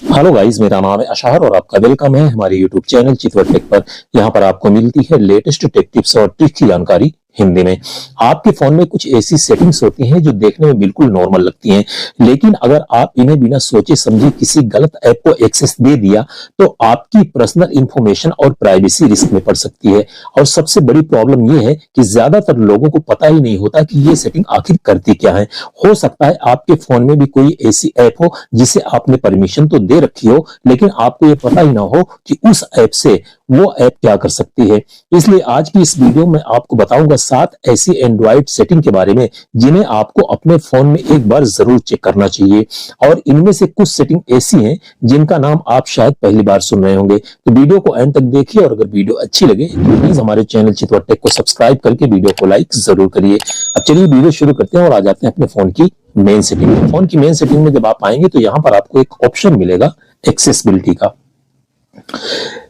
Hello guys, मेरा नाम है अशहर और आपका वेलकम है हमारे यूट्यूब चैनल चितवर टेक पर। यहाँ पर आपको मिलती है लेटेस्ट टेक टिप्स और ट्रिक्स की जानकारी हिंदी में। आपके फोन में कुछ ऐसी सेटिंग्स होती हैं जो देखने में बिल्कुल नॉर्मल लगती हैं, लेकिन अगर आप इन्हें बिना सोचे समझे किसी गलत ऐप को एक्सेस दे दिया तो आपकी पर्सनल इंफॉर्मेशन और प्राइवेसी रिस्क में पड़ सकती है। और सबसे बड़ी प्रॉब्लम यह है कि ज्यादातर लोगों को पता ही नहीं होता कि ये सेटिंग आखिर करती क्या है। हो सकता है आपके फोन में भी कोई ऐसी ऐप हो जिसे आपने परमिशन तो दे रखी हो, लेकिन आपको ये पता ही ना हो कि उस ऐप से वो ऐप क्या कर सकती है। इसलिए आज की इस वीडियो में आपको बताऊंगा 7 ऐसी एंड्रॉइड सेटिंग के बारे में जिन्हें आपको अपने फोन में एक बार जरूर चेक करना चाहिए। और इनमें से कुछ सेटिंग ऐसी हैं जिनका नाम आप शायद पहली बार सुन रहे होंगे। तो वीडियो को एंड तक देखिए और अगर वीडियो अच्छी लगे तो प्लीज हमारे चैनल चितवर टेक को सब्सक्राइब करके वीडियो को लाइक जरूर करिए। अब चलिए वीडियो शुरू करते हैं और आ जाते हैं अपने फोन की मेन सेटिंग में। फोन की मेन सेटिंग में जब आप आएंगे तो यहां पर आपको एक ऑप्शन मिलेगा एक्सेसिबिलिटी का।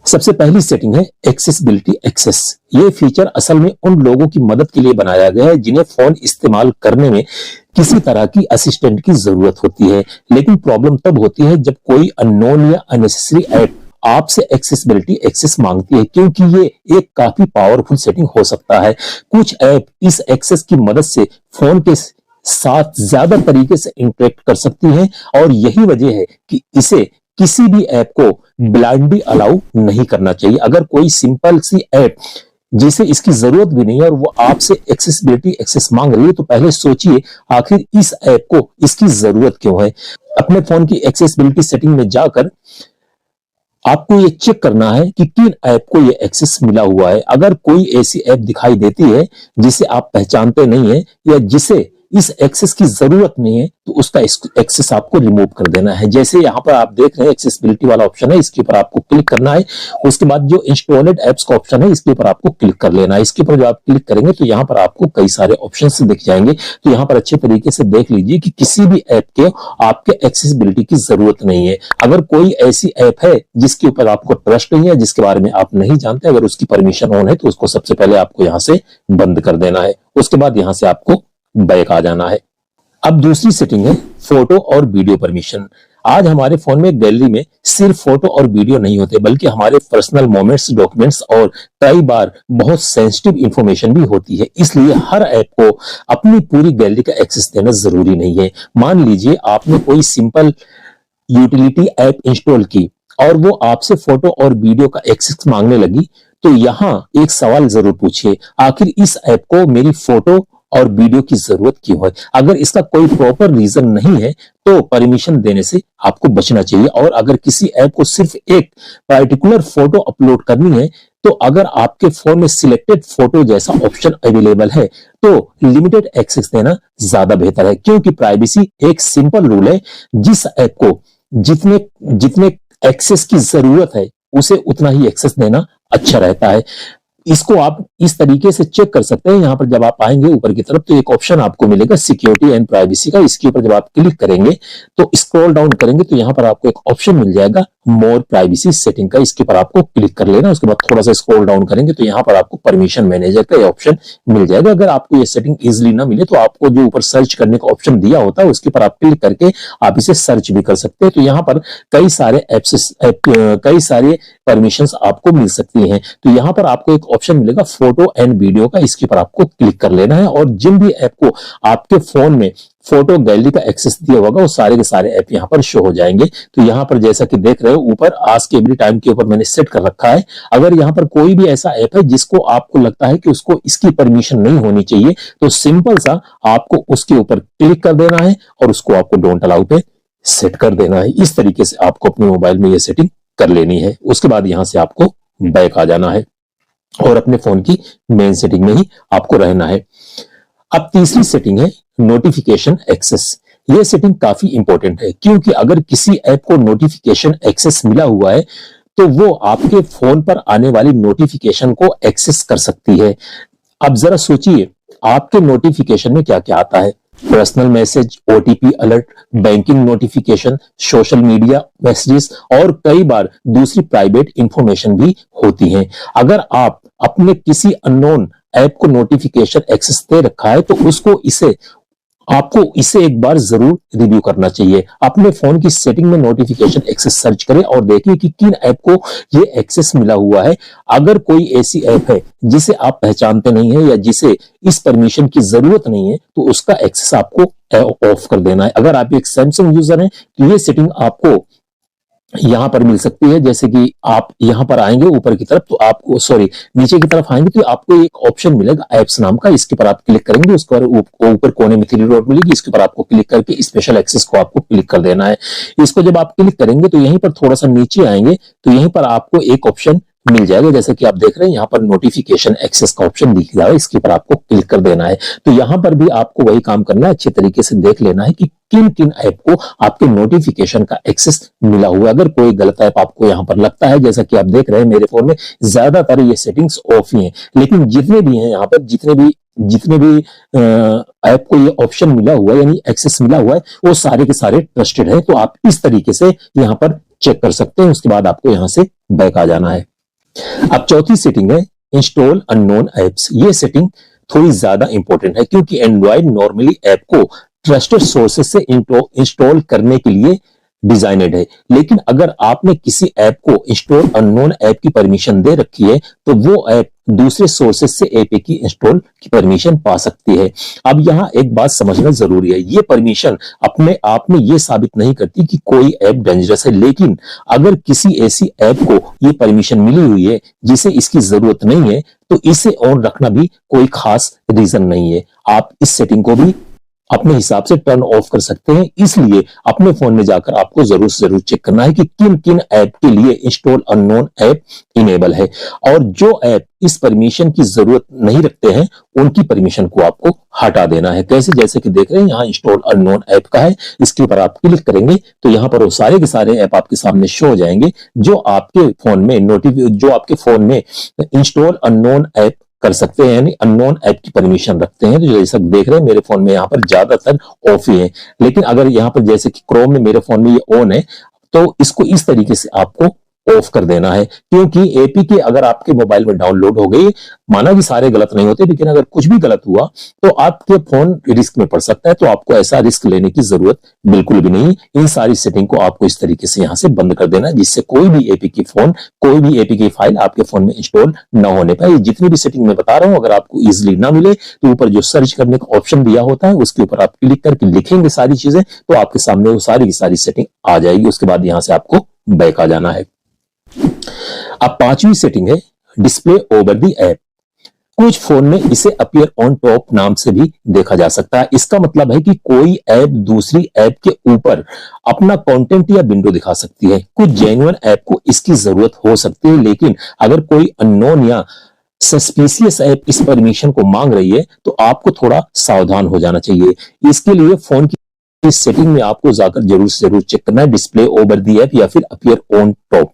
सबसे पहली सेटिंग है एक्सेसिबिलिटी एक्सेस। ये फीचर असल में उन लोगों की मदद के लिए बनाया गया है जिन्हें फोन इस्तेमाल करने में किसी तरह की असिस्टेंट की जरूरत होती है। लेकिन प्रॉब्लम तब होती है जब कोई अननोन या अननेसेसरी ऐप आपसे एक्सेसिबिलिटी एक्सेस मांगती है, क्योंकि ये एक काफी पावरफुल सेटिंग हो सकता है। कुछ ऐप इस एक्सेस की मदद से फोन के साथ ज्यादा तरीके से इंटरेक्ट कर सकती हैं और यही वजह है कि इसे किसी भी ऐप को ब्लाइंडली अलाउ नहीं करना चाहिए। अगर कोई सिंपल सी ऐप जिसे इसकी जरूरत भी नहीं है और वो आपसे एक्सेसिबिलिटी एक्सेस मांग रही है तो पहले सोचिए आखिर इस ऐप को इसकी जरूरत क्यों है। अपने फोन की एक्सेसिबिलिटी सेटिंग में जाकर आपको ये चेक करना है कि किन ऐप को ये एक्सेस मिला हुआ है। अगर कोई ऐसी ऐप दिखाई देती है जिसे आप पहचानते नहीं है या जिसे इस एक्सेस की जरूरत नहीं है तो उसका एक्सेस आपको रिमूव कर देना है। जैसे यहाँ पर आप देख रहे हैं एक्सेसिबिलिटी वाला ऑप्शन है, इसके ऊपर आपको क्लिक करना है। उसके बाद जो इंस्टॉल्ड एप्स का ऑप्शन है इसके ऊपर आपको क्लिक कर लेना है। इसके ऊपर जो आप क्लिक करेंगे तो यहाँ पर आपको कई सारे ऑप्शन दिख जाएंगे। तो यहाँ पर अच्छे तरीके से देख लीजिए कि किसी भी ऐप के आपके एक्सेसिबिलिटी की जरूरत नहीं है। अगर कोई ऐसी ऐप है जिसके ऊपर आपको ट्रस्ट नहीं है, जिसके बारे में आप नहीं जानते, अगर उसकी परमिशन ऑन है तो उसको सबसे पहले आपको यहाँ से बंद कर देना है। उसके बाद यहाँ से आपको बैक आ जाना है। अब दूसरी सेटिंग है फोटो और वीडियो परमिशन। आज हमारे फोन में गैलरी में सिर्फ फोटो और वीडियो नहीं होते बल्कि हमारे पर्सनल मोमेंट्स, डॉक्यूमेंट्स और कई बार बहुत सेंसिटिव इंफॉर्मेशन भी होती है। इसलिए हर ऐप को अपनी पूरी गैलरी का एक्सेस देना जरूरी नहीं है। मान लीजिए आपने कोई सिंपल यूटिलिटी ऐप इंस्टॉल की और वो आपसे फोटो और वीडियो का एक्सेस मांगने लगी, तो यहाँ एक सवाल जरूर पूछिए, आखिर इस ऐप को मेरी फोटो और वीडियो की जरूरत क्यों है। अगर इसका कोई प्रॉपर रीजन नहीं है तो परमिशन देने से आपको बचना चाहिए। और अगर किसी ऐप को सिर्फ एक पर्टिकुलर फोटो अपलोड करनी है तो अगर आपके फोन में सिलेक्टेड फोटो जैसा ऑप्शन अवेलेबल है तो लिमिटेड एक्सेस देना ज्यादा बेहतर है, क्योंकि प्राइवेसी एक सिंपल रूल है। जिस ऐप को जितने जितने एक्सेस की जरूरत है उसे उतना ही एक्सेस देना अच्छा रहता है। इसको आप इस तरीके से चेक कर सकते हैं। यहाँ पर जब आप आएंगे ऊपर की तरफ तो एक ऑप्शन आपको मिलेगा सिक्योरिटी एंड प्राइवेसी का। इसके ऊपर जब आप क्लिक करेंगे तो स्क्रॉल डाउन करेंगे तो यहाँ पर आपको एक ऑप्शन मिल जाएगा मोर प्राइवेसी सेटिंग का। इसके ऊपर आपको क्लिक कर लेना। उसके बाद थोड़ा सा स्क्रॉल डाउन करेंगे तो यहाँ पर आपको परमिशन मैनेजर का ऑप्शन मिल जाएगा। अगर आपको ये सेटिंग इजिली ना मिले तो आपको जो ऊपर सर्च करने का ऑप्शन दिया होता है उसके ऊपर आप क्लिक करके आप इसे सर्च भी कर सकते हैं। तो यहाँ पर कई सारे परमिशंस आपको मिल सकती हैं। तो यहाँ पर आपको एक ऑप्शन मिलेगा फोटो एंड वीडियो का। इसके ऊपर आपको क्लिक कर लेना है और जिन भी ऐप को आपके फोन में फोटो गैलरी का एक्सेस दिया होगा वो सारे के सारे ऐप यहाँ पर शो हो जाएंगे। तो यहाँ पर जैसा कि देख रहे हो ऊपर आस्क एवरी टाइम के ऊपर मैंने सेट कर रखा है। अगर यहाँ पर कोई भी ऐसा ऐप है जिसको आपको लगता है कि उसको इसकी परमिशन नहीं होनी चाहिए तो सिंपल सा आपको उसके ऊपर क्लिक कर देना है और उसको आपको डोंट अलाउ पे सेट कर देना है। इस तरीके से आपको अपने मोबाइल में ये सेटिंग कर लेनी है। उसके बाद यहाँ से आपको बैक आ जाना है और अपने फोन की मेन सेटिंग में ही आपको रहना है। अब तीसरी सेटिंग है नोटिफिकेशन एक्सेस। यह सेटिंग काफी इंपॉर्टेंट है, क्योंकि अगर किसी ऐप को नोटिफिकेशन एक्सेस मिला हुआ है तो वो आपके फोन पर आने वाली नोटिफिकेशन को एक्सेस कर सकती है। अब जरा सोचिए आपके नोटिफिकेशन में क्या क्या आता है। Personal message, OTP alert, banking notification, social media messages और कई बार दूसरी प्राइवेट इंफॉर्मेशन भी होती हैं। अगर आप अपने किसी अननोन ऐप को नोटिफिकेशन एक्सेस दे रखा है तो उसको इसे आपको इसे एक बार जरूर रिव्यू करना चाहिए। अपने फोन की सेटिंग में नोटिफिकेशन एक्सेस सर्च करें और देखिए कि किन ऐप को ये एक्सेस मिला हुआ है। अगर कोई ऐसी ऐप है जिसे आप पहचानते नहीं है या जिसे इस परमिशन की जरूरत नहीं है, तो उसका एक्सेस आपको ऑफ कर देना है। अगर आप एक सैमसंग यूजर हैं तो ये सेटिंग आपको यहां पर मिल सकती है। जैसे कि आप यहां पर आएंगे ऊपर की तरफ, तो आपको सॉरी नीचे की तरफ आएंगे तो आपको एक ऑप्शन मिलेगा एप्स नाम का। इसके ऊपर आप क्लिक करेंगे, उसके ऊपर ऊपर कोने में 3 डॉट मिलेगी, इसके ऊपर आपको क्लिक करके स्पेशल एक्सेस को आपको क्लिक कर देना है। इसको जब आप क्लिक करेंगे तो यहीं पर थोड़ा सा नीचे आएंगे तो यहीं पर आपको एक ऑप्शन मिल जाएगा। जैसे कि आप देख रहे हैं यहाँ पर नोटिफिकेशन एक्सेस का ऑप्शन दिख रहा है, इसके ऊपर आपको क्लिक कर देना है। तो यहां पर भी आपको वही काम करना है, अच्छे तरीके से देख लेना है कि किन किन ऐप को आपके नोटिफिकेशन का एक्सेस मिला हुआ है। अगर कोई गलत ऐप आपको यहां पर लगता है, जैसा कि आप देख रहे हैं मेरे फोन में ज्यादातर ये सेटिंग्स ऑफ ही हैं, लेकिन जितने भी हैं यहाँ पर जितने भी ऐप को ये ऑप्शन मिला हुआ है यानी एक्सेस मिला हुआ है, वो सारे के सारे ट्रस्टेड है। तो आप इस तरीके से यहाँ पर चेक कर सकते हैं। उसके बाद आपको यहाँ से बैक आ जाना है। अब चौथी सेटिंग है इंस्टॉल अननोन एप्स। ये सेटिंग थोड़ी ज्यादा इंपॉर्टेंट है क्योंकि एंड्रॉइड नॉर्मली ऐप को ट्रस्टेड सोर्सेज से इंस्टॉल करने के लिए डिजाइनेड है, लेकिन अगर आपने किसी ऐप को इंस्टॉल अननोन ऐप की परमिशन दे रखी है तो वो ऐप दूसरे सोर्सेज से ऐप की इंस्टॉल की परमिशन पा सकती है। अब यहाँ एक बात समझना जरूरी है, ये परमिशन अपने आप में ये साबित नहीं करती कि कोई ऐप डेंजरस है, लेकिन अगर किसी ऐसी ऐप को ये परमिशन मिली हुई है जिसे इसकी जरूरत नहीं है तो इसे ऑन रखना भी कोई खास रीजन नहीं है। आप इस सेटिंग को भी अपने हिसाब से टर्न ऑफ कर सकते हैं। इसलिए अपने फोन में जाकर आपको जरूर से जरूर चेक करना है कि किन किन ऐप के लिए इंस्टॉल अननोन ऐप इनेबल है, और जो ऐप इस परमिशन की जरूरत नहीं रखते हैं उनकी परमिशन को आपको हटा देना है। कैसे? जैसे कि देख रहे हैं यहाँ इंस्टॉल अननोन ऐप का है, इसके ऊपर आप क्लिक करेंगे तो यहाँ पर वो सारे के सारे ऐप आपके सामने शो हो जाएंगे जो आपके फोन में इंस्टॉल अननोन ऐप कर सकते हैं, यानी अननोन ऐप की परमिशन रखते हैं। तो जैसा देख रहे हैं मेरे फोन में यहाँ पर ज्यादातर ऑफ ही है, लेकिन अगर यहाँ पर जैसे कि क्रोम में मेरे फोन में ये ऑन है तो इसको इस तरीके से आपको ऑफ कर देना है, क्योंकि एपीके अगर आपके मोबाइल में डाउनलोड हो गई, माना कि सारे गलत नहीं होते, लेकिन अगर कुछ भी गलत हुआ तो आपके फोन रिस्क में पड़ सकता है। तो आपको ऐसा रिस्क लेने की जरूरत बिल्कुल भी नहीं। इन सारी सेटिंग को आपको इस तरीके से यहां से बंद कर देना है जिससे कोई भी एपीके फाइल आपके फोन में इंस्टॉल न होने पाए। जितनी भी सेटिंग मैं बता रहा हूं अगर आपको इजिली ना मिले तो ऊपर जो सर्च करने का ऑप्शन दिया होता है उसके ऊपर आप क्लिक करके लिखेंगे सारी चीजें, तो आपके सामने वो सारी की सारी सेटिंग आ जाएगी। उसके बाद यहां से आपको बैक आ जाना है। अब पांचवी सेटिंग है डिस्प्ले ओवर द ऐप। कुछ फोन में इसे अपीयर ऑन टॉप नाम से भी देखा जा सकता है। इसका मतलब है कि कोई ऐप दूसरी ऐप के ऊपर अपना कंटेंट या विंडो दिखा सकती है। कुछ जेन्युइन ऐप को इसकी जरूरत हो सकती है, लेकिन अगर कोई अननोन या सस्पिशियस ऐप इस परमिशन को मांग रही है तो आपको थोड़ा सावधान हो जाना चाहिए। इसके लिए फोन की इस सेटिंग में आपको जाकर जरूर से जरूर चेक करना है डिस्प्ले ओवर द ऐप या फिर अपीयर ऑन टॉप।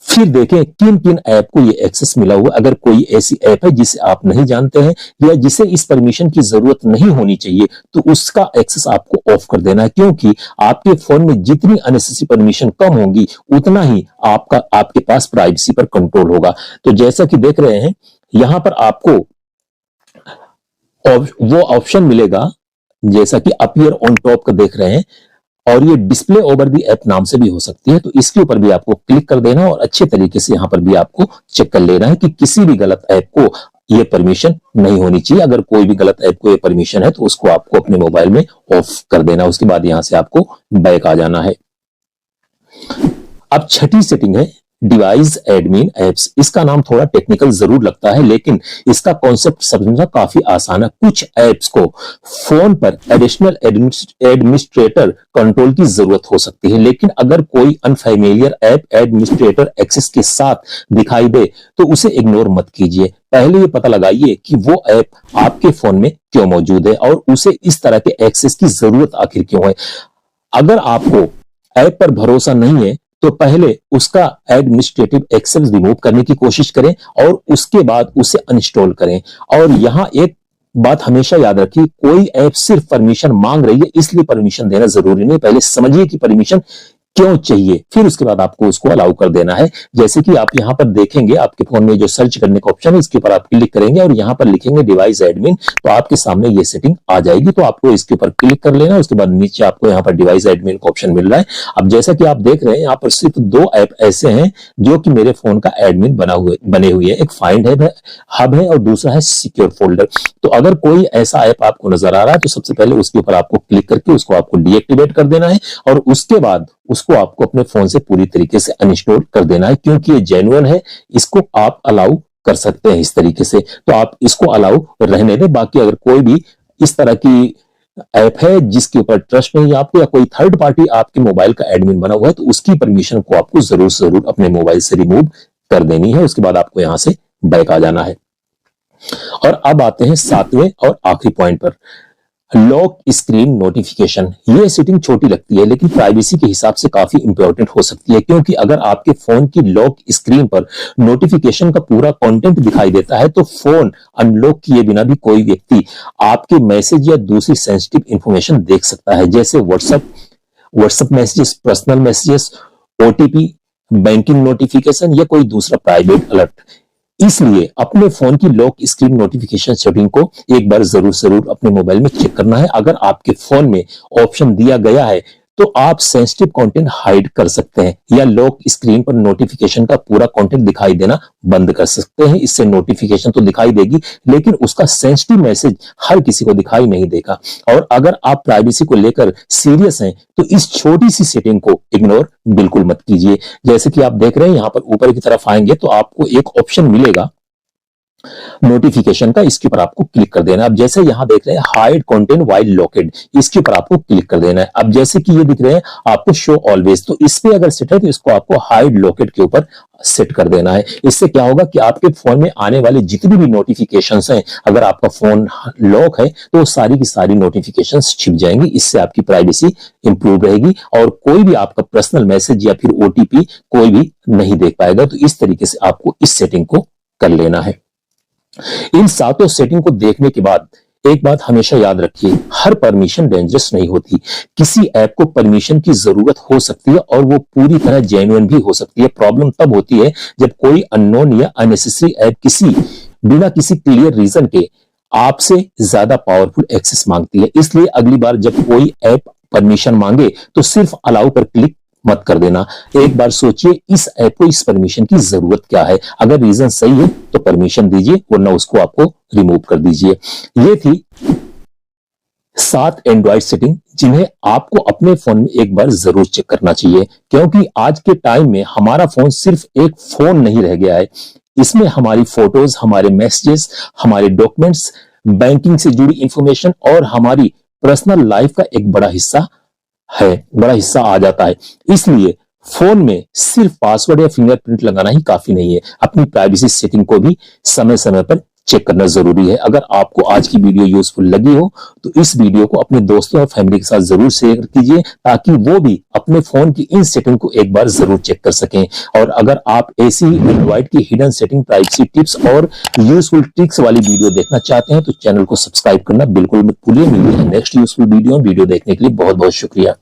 फिर देखें किन किन ऐप को ये एक्सेस मिला हुआ। अगर कोई ऐसी ऐप है जिसे आप नहीं जानते हैं या जिसे इस परमिशन की जरूरत नहीं होनी चाहिए तो उसका एक्सेस आपको ऑफ कर देना है, क्योंकि आपके फोन में जितनी अननेसेसरी परमिशन कम होगी उतना ही आपके पास प्राइवेसी पर कंट्रोल होगा। तो जैसा कि देख रहे हैं यहां पर आपको वो ऑप्शन मिलेगा जैसा कि अपीयर ऑन टॉप का देख रहे हैं, और ये डिस्प्ले ओवर दी ऐप नाम से भी हो सकती है। तो इसके ऊपर भी आपको क्लिक कर देना और अच्छे तरीके से यहां पर भी आपको चेक कर लेना है कि किसी भी गलत ऐप को ये परमिशन नहीं होनी चाहिए। अगर कोई भी गलत ऐप को ये परमिशन है तो उसको आपको अपने मोबाइल में ऑफ कर देना। उसके बाद यहां से आपको बैक आ जाना है। अब छठी सेटिंग है डिवाइस एडमिन एप्स। इसका नाम थोड़ा टेक्निकल जरूर लगता है, लेकिन इसका कॉन्सेप्ट समझना काफी आसान है। कुछ एप्स को फोन पर एडिशनल एडमिनिस्ट्रेटर कंट्रोल की जरूरत हो सकती है, लेकिन अगर कोई अनफैमिलियर ऐप एडमिनिस्ट्रेटर एक्सेस के साथ दिखाई दे तो उसे इग्नोर मत कीजिए। पहले ये पता लगाइए कि वो ऐप आपके फोन में क्यों मौजूद है और उसे इस तरह के एक्सेस की जरूरत आखिर क्यों है। अगर आपको ऐप पर भरोसा नहीं है तो पहले उसका एडमिनिस्ट्रेटिव एक्सेस रिमूव करने की कोशिश करें और उसके बाद उसे अनइंस्टॉल करें। और यहां एक बात हमेशा याद रखिए, कोई ऐप सिर्फ परमिशन मांग रही है इसलिए परमिशन देना जरूरी नहीं। पहले समझिए कि परमिशन क्यों चाहिए, फिर उसके बाद आपको उसको अलाउ कर देना है। जैसे कि आप यहाँ पर देखेंगे, आपके फोन में जो सर्च करने का ऑप्शन है इसके ऊपर आप क्लिक करेंगे और यहाँ पर लिखेंगे डिवाइस एडमिन, तो आपके सामने ये सेटिंग आ जाएगी। तो आपको इसके ऊपर क्लिक कर लेना, उसके बाद नीचे आपको यहाँ पर डिवाइस एडमिन का ऑप्शन मिल रहा है। अब जैसा कि आप देख रहे हैं, यहाँ पर सिर्फ 2 ऐप ऐसे हैं जो कि मेरे फोन का एडमिन बने हुए हैं। एक फाइंड हब है और दूसरा है सिक्योर फोल्डर। तो अगर कोई ऐसा ऐप आपको नजर आ रहा है तो सबसे पहले उसके ऊपर आपको क्लिक करके उसको आपको डीएक्टिवेट कर देना है और उसके बाद उसको आपको अपने फोन से पूरी तरीके से अनइंस्टॉल कर देना है, क्योंकि ये जेन्युइन है, इसको आप अलाउ कर सकते हैं इस तरीके से। तो आप इसको अलाउ रहने दें। बाकी अगर कोई भी इस तरह की ऐप है जिसके ऊपर ट्रस्ट नहीं है आपको, या कोई थर्ड पार्टी आपके मोबाइल का एडमिन बना हुआ है, तो उसकी परमिशन को आपको जरूर से जरूर अपने मोबाइल से रिमूव कर देनी है। उसके बाद आपको यहां से बैक आ जाना है। और अब आते हैं 7वें और आखिरी पॉइंट पर, लॉक स्क्रीन नोटिफिकेशन। ये सेटिंग छोटी लगती है लेकिन प्राइवेसी के हिसाब से काफी इंपॉर्टेंट हो सकती है, क्योंकि अगर आपके फोन की लॉक स्क्रीन पर नोटिफिकेशन का पूरा कंटेंट दिखाई देता है तो फोन अनलॉक किए बिना भी कोई व्यक्ति आपके मैसेज या दूसरी सेंसिटिव इंफॉर्मेशन देख सकता है, जैसे WhatsApp messages, personal messages, OTP, banking notification या कोई दूसरा प्राइवेट अलर्ट। इसलिए अपने फोन की लॉक स्क्रीन नोटिफिकेशन सेटिंग को एक बार जरूर अपने मोबाइल में चेक करना है। अगर आपके फोन में ऑप्शन दिया गया है तो आप सेंसिटिव कंटेंट हाइड कर सकते हैं या लॉक स्क्रीन पर नोटिफिकेशन का पूरा कंटेंट दिखाई देना बंद कर सकते हैं। इससे नोटिफिकेशन तो दिखाई देगी लेकिन उसका सेंसिटिव मैसेज हर किसी को दिखाई नहीं देगा। और अगर आप प्राइवेसी को लेकर सीरियस हैं तो इस छोटी सी सेटिंग को इग्नोर बिल्कुल मत कीजिए। जैसे कि आप देख रहे हैं, यहां पर ऊपर की तरफ आएंगे तो आपको एक ऑप्शन मिलेगा नोटिफिकेशन का, इसके ऊपर आपको क्लिक कर देना है। अब जैसे यहां देख रहे हैं हाइड कंटेंट व्हाइल लॉकेड, इसके ऊपर आपको क्लिक कर देना है। अब जैसे कि ये दिख रहे हैं आपको शो ऑलवेज, तो इस पे अगर सेट है तो इसको आपको हाइड लॉकेड के ऊपर सेट कर देना है। इससे क्या होगा कि आपके फोन में आने वाले जितनी भी नोटिफिकेशंस हैं, अगर आपका फोन लॉक है तो सारी की सारी नोटिफिकेशंस छिप जाएंगी। इससे आपकी प्राइवेसी इंप्रूव रहेगी और कोई भी आपका पर्सनल मैसेज या फिर ओटीपी कोई भी नहीं देख पाएगा। तो इस तरीके से आपको इस सेटिंग को कर लेना है। इन 7 सेटिंग को देखने के बाद एक बात हमेशा याद रखिए, हर परमिशन डेंजरस नहीं होती। किसी ऐप को परमिशन की जरूरत हो सकती है और वो पूरी तरह जेन्युइन भी हो सकती है। प्रॉब्लम तब होती है जब कोई अननोन या अननेसेसरी ऐप बिना किसी क्लियर रीजन के आपसे ज्यादा पावरफुल एक्सेस मांगती है। इसलिए अगली बार जब कोई ऐप परमिशन मांगे तो सिर्फ अलाउ पर क्लिक मत कर देना। एक बार सोचिए इस ऐप को इस परमिशन की जरूरत क्या है। अगर रीजन सही है तो परमिशन दीजिए, वरना उसको आपको रिमूव कर दीजिए। ये थी 7 एंड्रॉइड सेटिंग जिन्हें आपको अपने फोन में एक बार जरूर चेक करना चाहिए, क्योंकि आज के टाइम में हमारा फोन सिर्फ एक फोन नहीं रह गया है। इसमें हमारी फोटोज, हमारे मैसेजेस, हमारे डॉक्यूमेंट्स, बैंकिंग से जुड़ी इंफॉर्मेशन और हमारी पर्सनल लाइफ का एक बड़ा हिस्सा आ जाता है। इसलिए फोन में सिर्फ पासवर्ड या फिंगरप्रिंट लगाना ही काफी नहीं है, अपनी प्राइवेसी सेटिंग को भी समय समय पर चेक करना जरूरी है। अगर आपको आज की वीडियो यूजफुल लगी हो तो इस वीडियो को अपने दोस्तों और फैमिली के साथ जरूर शेयर कीजिए, ताकि वो भी अपने फोन की इन सेटिंग को एक बार जरूर चेक कर सकें। और अगर आप ऐसी एंड्रॉइड की हिडन सेटिंग, प्राइवेसी टिप्स और यूजफुल ट्रिक्स वाली वीडियो देखना चाहते हैं तो चैनल को सब्सक्राइब करना बिल्कुल मत भूलिए। मिलते हैं नेक्स्ट यूजफुल वीडियो देखने के लिए बहुत बहुत शुक्रिया।